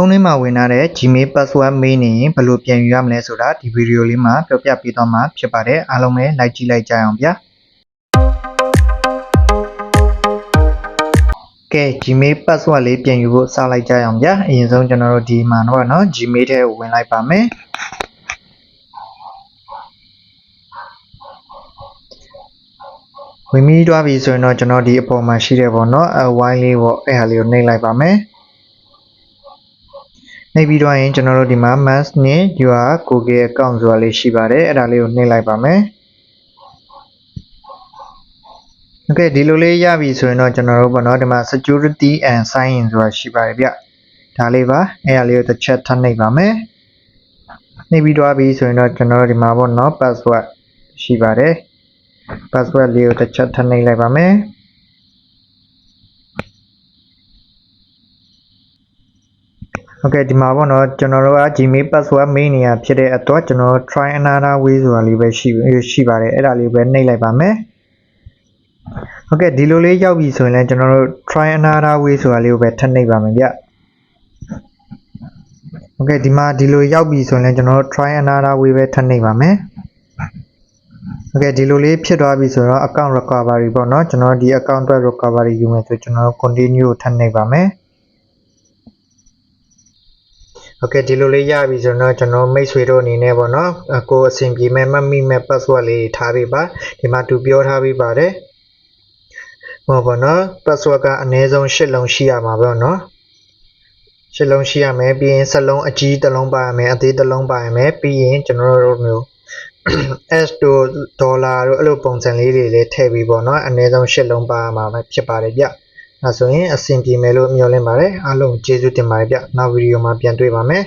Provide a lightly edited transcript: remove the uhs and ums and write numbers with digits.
ဖုန်းထဲမှာဝင်လာတဲ့ Gmail password မေးနေရင်ဘယ်လိုပြန်ယူရမလဲဆိုတာဒီဗီဒီယိုလေးမှာပြောပြပေးသွားမှာဖြစ်ပါတယ်အားလုံးပဲလိုက်ကြည့်လိုက်ကြအောင်ဗျာကဲ Gmail password လေးပြန်ယူဖို့စလိုက်ကြအောင်ဗျာအရင်ဆုံးကျွန်တော်တို့ဒီမှာတော့เนาะ Gmail ထဲကိုဝင်လိုက်ပါမယ်ဝင်ပြီးသွားပြီဆိုရင်တော့ကျွန်တော်ဒီအပေါ်မှာရှိတဲ့ပေါ့เนาะy လေးပေါ့အဲ့ဟာလေးကိုနှိပ်လိုက်ပါမယ်နှိပ်ပြီးတော့ရင်ကျွန်တော်တို့ဒီမှာ mask နဲ့ your Google account ဆိုတာလေးရှိပါတယ်အဲ့ဒါလေးကိုနှိပ်လိုက်ပါမယ်โอเคဒီလိုလေးရပြီဆိုရင်တော့ကျွန်တော်တို့ပေါ့နော်ဒီမှာ security and sign in ဆိုတာရှိပါတယ်ဗျဒါလေးပါအဲ့ဒါလေးကိုတစ်ချက်ထပ်နှိပ်ပါမယ်နှိပ်ပြီးတော့ပြီဆိုရင်တော့ကျွန်တော်တို့ဒီမှာပေါ့နော် password ရှိပါတယ် password လေးကိုတစ်ချက်ထပ်နှိပ်လိုက်ပါမယ်โอเคဒီမှာပေါ့နော်ကျွန်တော်တို့က Gmail password မေးနေရဖြစ်တဲ့အတွက်ကျွန်တော်တို့ try another way ဆိုတာလေးပဲရှိပါတယ်အဲ့ဒါလေးပဲနှိပ်လိုက်ပါမယ်โอเคဒီလိုလေးရောက်ပြီဆိုရင်လည်းကျွန်တော်တို့ try another way ဆိုတာလေးကိုပဲထပ်နှိပ်ပါမယ်ဗျโอเคဒီမှာဒီလိုရောက်ပြီဆိုရင်လည်းကျွန်တော်တို့ try another way ပဲထပ်နှိပ်ပါမယ်โอเคဒီလိုလေးဖြစ်သွားပြီဆိုတော့ account recovery ပေါ့နော်ကျွန်တော်ဒီ account အတွက် recovery ယူမယ်ဆိုကျွန်တော်တို့ continue ကိုထပ်နှိပ်ပါမယ်โอเคဒီလိုလေးရပြီဆိုတော့ကျွန်တော်မိတ်ဆွေတို့အနေနဲ့ပေါ့နော်ကိုအဆင်ပြေမဲ့မှတ်မိမဲ့ password လေးထားပေးပါဒီမှာသူပြောထားပေးပါတယ်ဟောပေါ့နော် password ကအနည်းဆုံး8လုံးရှိရမှာပေါ့နော်8လုံးရှိရမယ်ပြီးရင်စလုံးအကြီးတစ်လုံးပါရမယ်အသေးတစ်လုံးပါရမယ်ပြီးရင်ကျွန်တော်တို့မျိုး S တို့ဒေါ်လာတို့အဲ့လိုပုံစံလေးတွေလည်းထည့်ပြီးပေါ့နော်အနည်းဆုံး8လုံးပါရမှာပဲဖြစ်ပါတယ်ဗျဒါဆိုရင်အဆင်ပြေမယ်လို့မျှော်လင့်ပါတယ်အားလုံးကျေးဇူးတင်ပါတယ်ဗျနောက်ဗီဒီယိုမှာပြန်တွေ့ပါမယ်